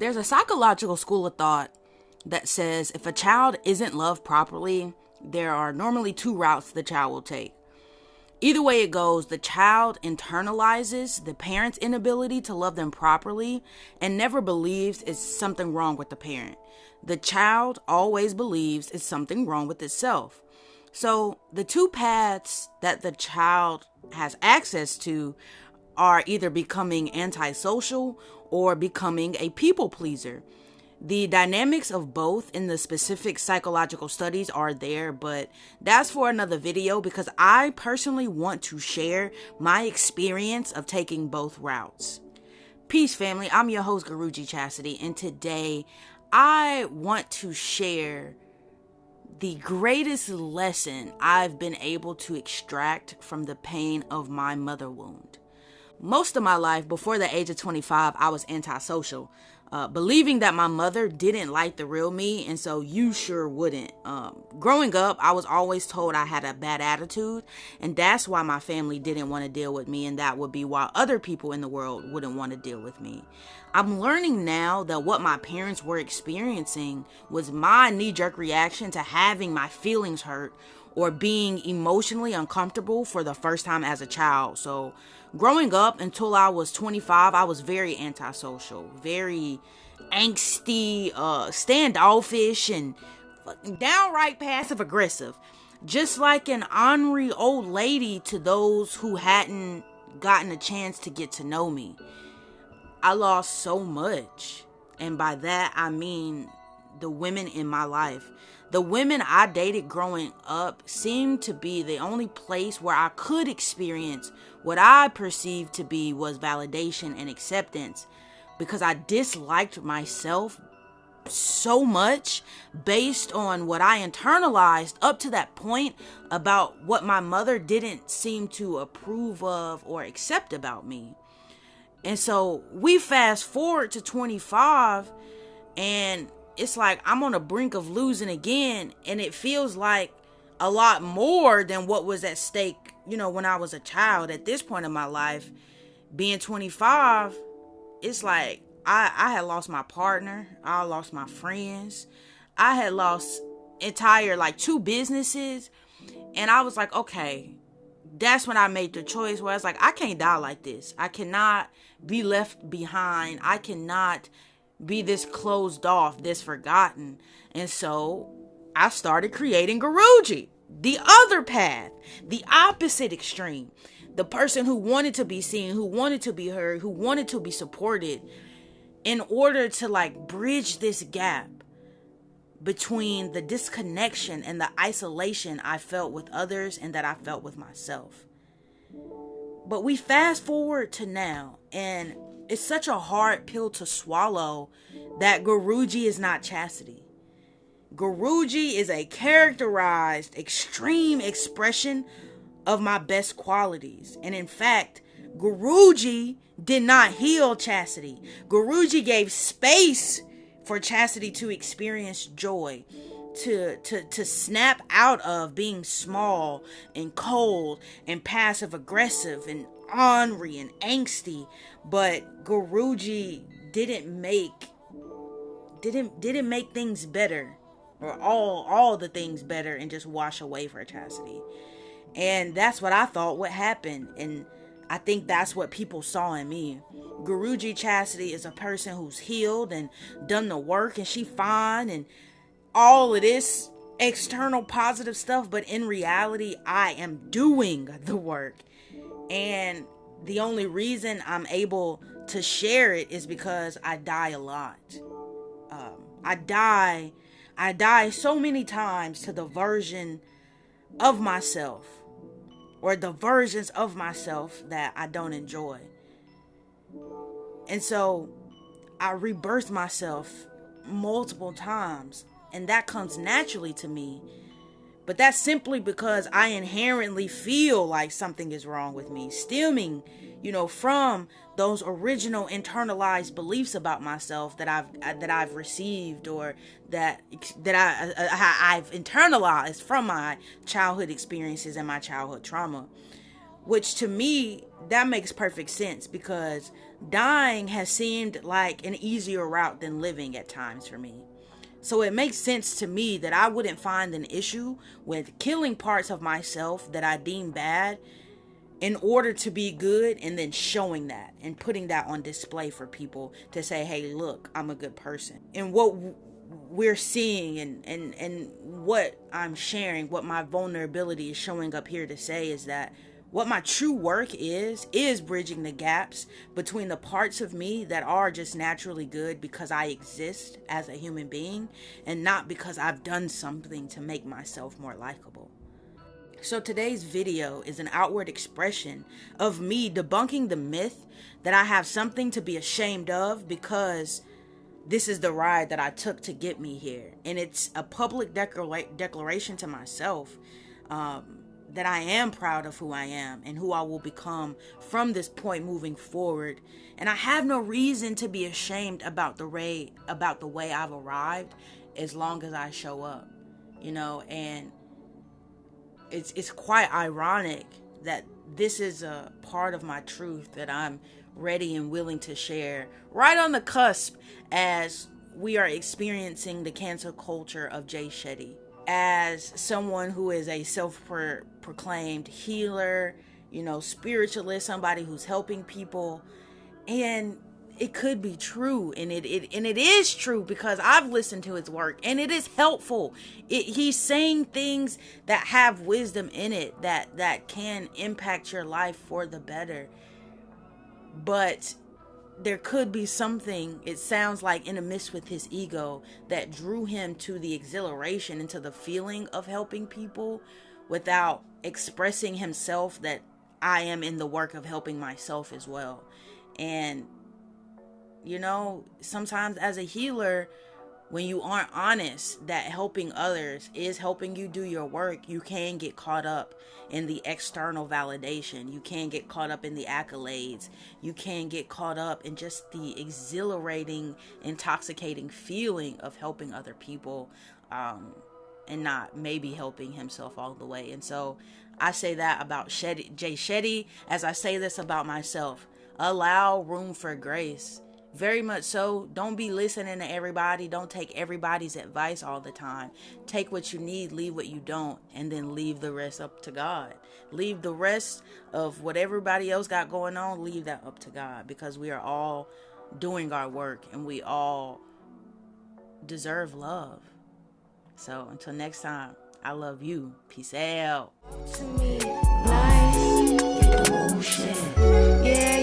There's a psychological school of thought that says if a child isn't loved properly, there are normally two routes the child will take. Either way it goes, the child internalizes the parent's inability to love them properly and never believes it's something wrong with the parent. The child always believes it's something wrong with itself. So the two paths that the child has access to are either becoming antisocial or becoming a people pleaser. The dynamics of both in the specific psychological studies are there, but that's for another video because I personally want to share my experience of taking both routes. Peace, family. I'm your host, Guruji Chastity, and today I want to share the greatest lesson I've been able to extract from the pain of my mother wound. Most of my life, before the age of 25, I was antisocial, believing that my mother didn't like the real me, and so you sure wouldn't. Growing up, I was always told I had a bad attitude, and that's why my family didn't want to deal with me, and that would be why other people in the world wouldn't want to deal with me. I'm learning now that what my parents were experiencing was my knee-jerk reaction to having my feelings hurt or being emotionally uncomfortable for the first time as a child. So growing up until I was 25, I was very antisocial, very angsty, standoffish, and downright passive aggressive. Just like an ornery old lady to those who hadn't gotten a chance to get to know me. I lost so much, and by that I mean the women in my life. The women I dated growing up seemed to be the only place where I could experience what I perceived to be was validation and acceptance, because I disliked myself so much based on what I internalized up to that point about what my mother didn't seem to approve of or accept about me. And so we fast forward to 25, and it's like I'm on the brink of losing again, and it feels like a lot more than what was at stake, when I was a child. At this point in my life, being 25, it's like I had lost my partner, I lost my friends, I had lost entire 2 businesses, and I was like, okay, that's when I made the choice where I was like, I can't die like this. I cannot be left behind. I cannot be this closed off, this forgotten. And so I started creating Guruji, the other path, the opposite extreme. The person who wanted to be seen, who wanted to be heard, who wanted to be supported, in order to bridge this gap between the disconnection and the isolation I felt with others and that I felt with myself. But we fast forward to now, and it's such a hard pill to swallow that Guruji is not chastity. Guruji is a characterized, extreme expression of my best qualities. And in fact, Guruji did not heal chastity. Guruji gave space for chastity to experience joy, to snap out of being small and cold and passive aggressive and ornery and angsty. But Guruji didn't make things better, or all the things better, and just wash away for chastity. And that's what I thought would happen, and I think that's what people saw in me. Guruji Chastity is a person who's healed and done the work, and she fine and all of this external positive stuff, but in reality, I am doing the work. And the only reason I'm able to share it is because I die a lot. I die so many times to the version of myself, or the versions of myself that I don't enjoy. And so I rebirth myself multiple times, and that comes naturally to me. But that's simply because I inherently feel like something is wrong with me, stemming, from those original internalized beliefs about myself that I've received, or that I've internalized from my childhood experiences and my childhood trauma. which to me, that makes perfect sense, because dying has seemed like an easier route than living at times for me. So it makes sense to me that I wouldn't find an issue with killing parts of myself that I deem bad in order to be good, and then showing that and putting that on display for people to say, hey, look, I'm a good person. And what we're seeing and what I'm sharing, what my vulnerability is showing up here to say, is that what my true work is bridging the gaps between the parts of me that are just naturally good because I exist as a human being, and not because I've done something to make myself more likable. So today's video is an outward expression of me debunking the myth that I have something to be ashamed of, because this is the ride that I took to get me here. And it's a public declaration to myself that I am proud of who I am and who I will become from this point moving forward. And I have no reason to be ashamed about the way I've arrived, as long as I show up, and it's quite ironic that this is a part of my truth that I'm ready and willing to share right on the cusp as we are experiencing the cancel culture of Jay Shetty. As someone who is a self-proclaimed healer, spiritualist, somebody who's helping people, and it could be true, and it is true, because I've listened to his work and it is helpful. He's saying things that have wisdom in it that can impact your life for the better. But there could be something, it sounds like, in a mix with his ego that drew him to the exhilaration and to the feeling of helping people without expressing himself that I am in the work of helping myself as well. And sometimes as a healer, when you aren't honest that helping others is helping you do your work, you can get caught up in the external validation. You can get caught up in the accolades. You can get caught up in just the exhilarating, intoxicating feeling of helping other people, and not maybe helping himself all the way. And so I say that about Jay Shetty, as I say this about myself. Allow room for grace. Very much so. Don't be listening to everybody. Don't take everybody's advice all the time. Take what you need, leave what you don't, and then leave the rest up to God. Leave the rest of what everybody else got going on, leave that up to God, because we are all doing our work and we all deserve love. So until next time, I love you. Peace out. To me, nice. Get the motion. Yeah.